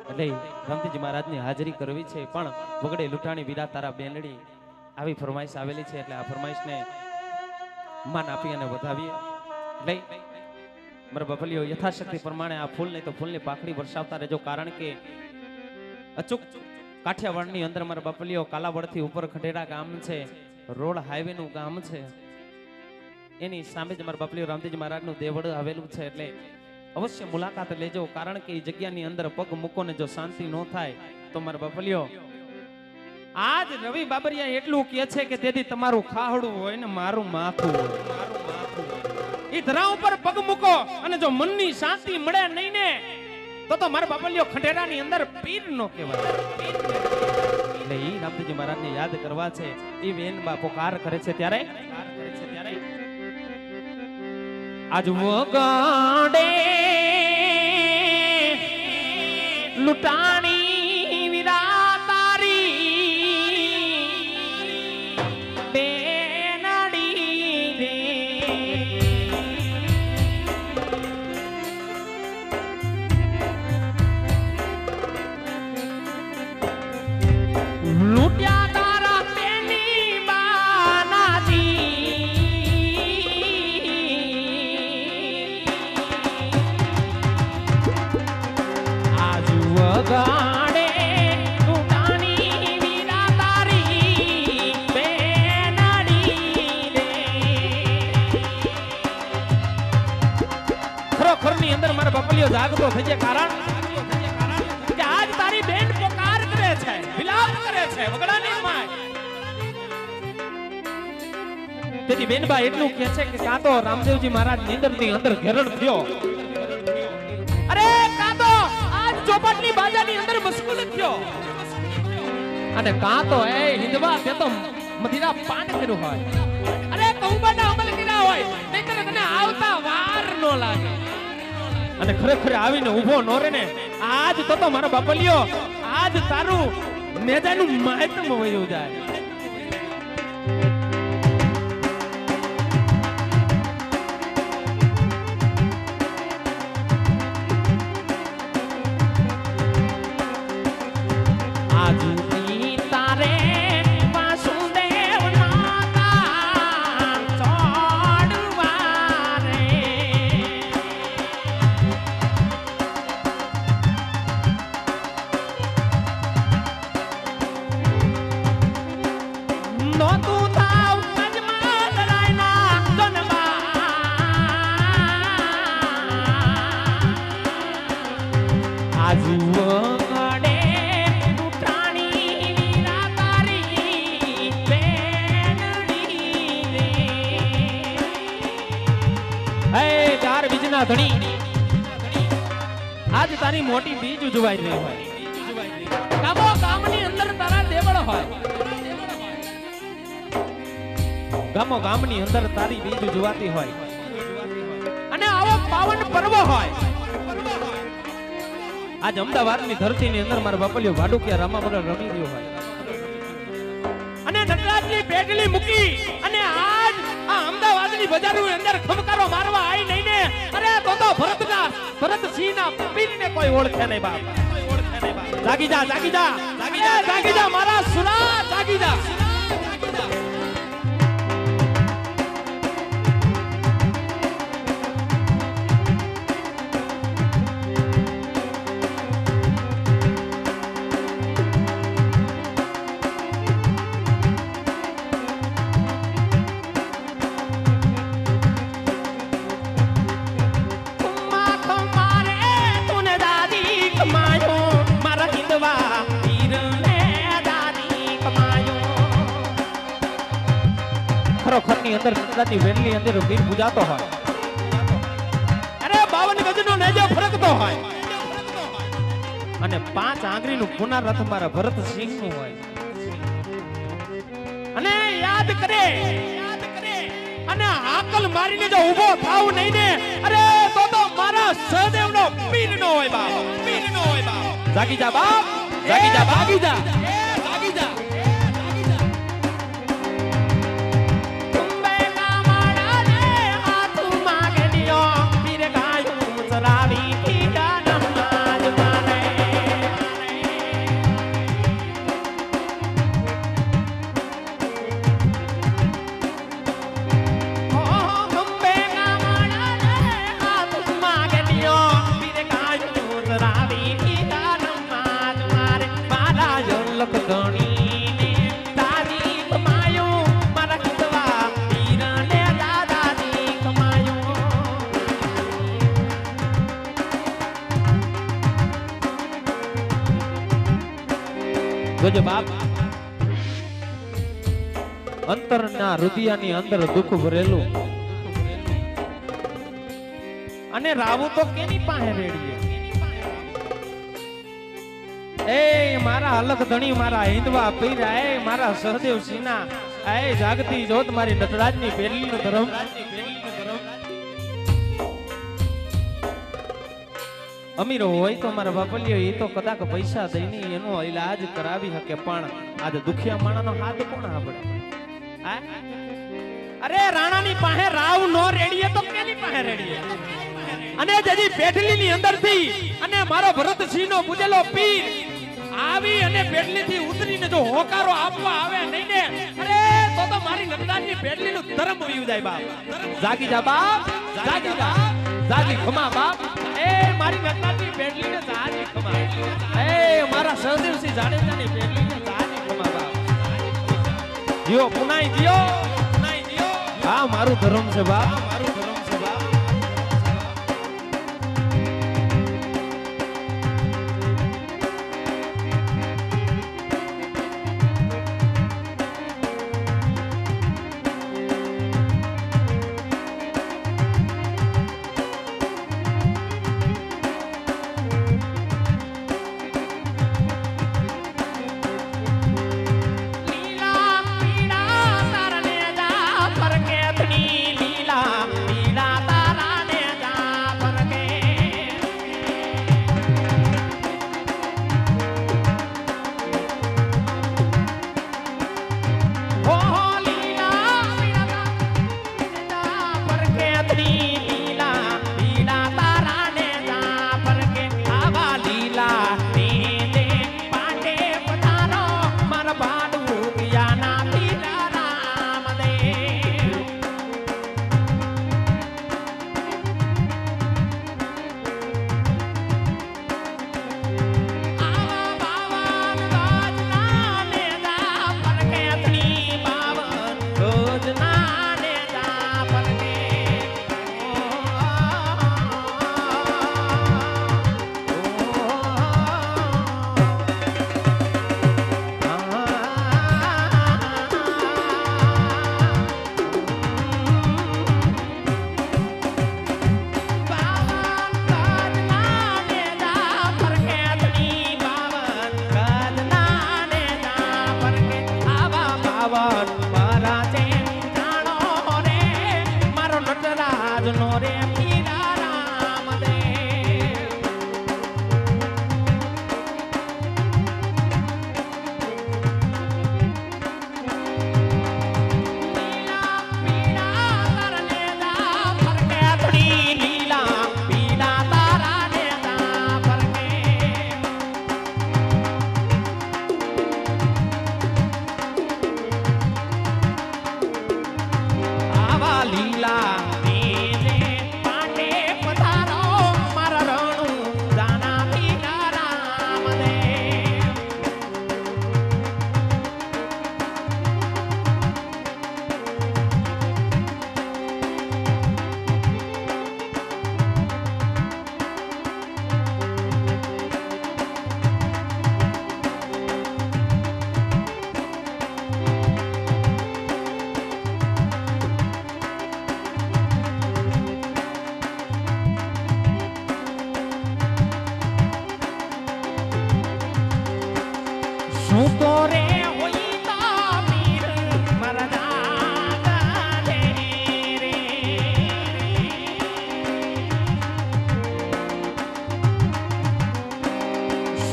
એટલે રામદેવજી મહારાજની હાજરી કરવી છે, પણ વગડે લૂંટાણી વીરા તારા બેનડી આવી ફરમાઈશ આવેલી છે, એટલે આ ફરમાઈશને માન આપી અને વધાવીએ. એટલે મારા બપલીઓ યથાશક્તિ પ્રમાણે આ ફૂલ નહીં તો ફૂલની પાખડી વરસાવતા રહેજો, કારણ કે અચૂક કાઠિયાવાડની અંદર મારા બપલીઓ કાલાવડથી ઉપર ખંડેરા ગામ છે, રોડ હાઈવે નું ગામ છે, એની સામે જ મારા બપલીઓ રામદેવજી મહારાજનું દેવળ આવેલું છે. એટલે અવશ્ય મુલાકાત લેજો, કારણ કે એ જગ્યાની અંદર પગ મૂકો ને જો શાંતિ ન થાય તો મારા બપલીઓ આજ રવિ બાબરિયા એટલું કહે છે કે તેથી તમારું ખાહડું હોય ને મારું માથું હોય, એ ધરા ઉપર પગ મૂકો અને જો મનની શાંતિ મળે નહીં ને તો મારા બાપલિયો ખંડેરાની અંદર પીર નો કહેવાય. એટલે ઈ રામદેવજી મહારાજને યાદ કરવા છે, એ વેન બા પોકાર કરે છે ત્યારે આજ વગાડે લૂંટાણી વીરા તારી લૂંટ્યા તારા તેની બાનાજી આજ વગાડે લૂંટાણી વીરા તારી બેનડી રે. ખરોખરની અંદર મારા બપલીઓ જાગતો થઈ જાય, કારણ કે આજ તારી બેન પોકાર કરે છે, વિલાપ કરે છે વગડાની માય. તેથી બેનબા એટલું કહે છે કે કાં તો રામદેવજી મહારાજ નીંદરની અંદર ઘેરણ થયો, અરે કાં તો આજ ચોપાટની બાજાની અંદર મશગુલ થયો, અને કાં તો એ હિંદવા તે તો મદિરા પાન કર્યું હોય, અરે કૌબાના અમલ કર્યા હોય, નહીંતર તને આવતા વાર નો લાગે. અને ખરેખર આવીને ઊભો નો રે ને આજ તો મારા બાપલિયો આજ તારું નેજાનું માહિતમ વયું જાય. આજની તારે વાસુદેવ નાતા ચોડવા રે. નોતું થાવ અજમાન રાયના ગનબા આજ વગડે લૂંટાણી વીરા તારી બેનડી રે. હે ચાર બીજના ધણી, આજ તારી મોટી બીજ ઉજવાઈ રહી હોય, કામો ગામની અંદર તારા દેવળ હોય, ગામો ગામની અંદર તારી બીજ ઉજવાતી હોય, અને આવો પાવન પર્વ હોય. આજ અમદાવાદની ધરતીની અંદર મારા બાપલિયો ભાડુકિયા રામામંડળ રમી રહ્યો હોય, અને નટરાજની પેટલી મૂકી અને આજ આ અમદાવાદની બજારની અંદર ખમકારો મારવા આવી નહીં ને, અરે તો ભરતસિંહના પીરને કોઈ ઓળખે નહીં બાપ. જાગી જા જાગી જા જાગી જા મારા સુરા, જાગી જા. ખરોખરની અંદર નંદાની વેલની અંદર વીર પૂજાતો હોય, અરે 52 ગજનો નેજો ફરકતો હોય, અને 5 આંગળીનું પુનરરથ મારા ભરતસિંહનું હોય. અને યાદ કરે અને આકલ મારીને જો ઊભો થાવ નહીં ને, અરે તો મારા સહદેવનો પીર નો હોય બાપ, પીર નો હોય બાપ. જાગી જા બાપ, જાગી જા, જાગી જા, જાગી જા. જોજે બાપ અંતરના હૃદયની અંદર દુઃખ ભરેલું અને રાવું તો કેની પાસે રેડીએ એ મારા અલગ ધણી મારા હિંદવા પીરા એ મારા સહદેવ સિંહના એ જાગતી જોત મારી નટરાજની પેરલીનો ધર્મ અમીર હોય તો મારા બાપલિયો એ તો કદાચ પૈસા દઈને એનો ઈલાજ કરાવી શકે પણ આજ દુખિયા માણાનો હાથ કોણ આપણે અરે રાણાની પાસે રાવ નો રેડીએ તો કેની પાસે રેડીએ અને જજી પેટલીની અંદરથી અને મારો ભરતસિંહ નો પૂજેલો પીર આવી અને પેટલીથી ઉતરીને જો હોકારો આપવા આવે નહીં ને અરે તો મારી નંદાની પેટલીનું ધર્મ વયું જાય બાપ જાગી જા બાપ જાગી જા જાગી ખમા બાપ એ મારી નંદાની પેટલીને જાગી ખમા એ મારા સહદેવસિંહ જાડેજાની પેટલીને જાગી ખમા બાપ જીઓ પુનાઈ જીઓ હા મારું ધર્મ છે બાપ મારું ધર્મ છે બાપ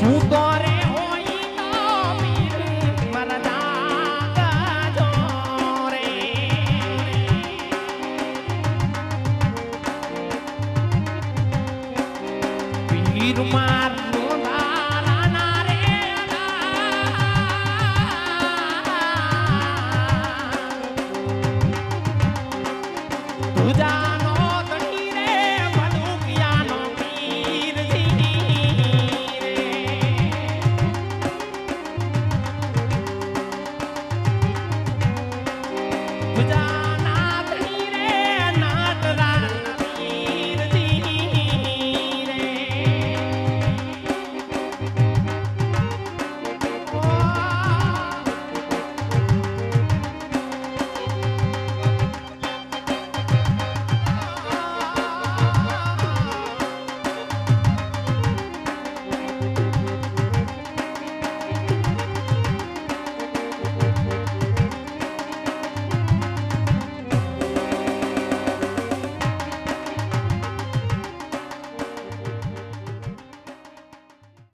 હું તો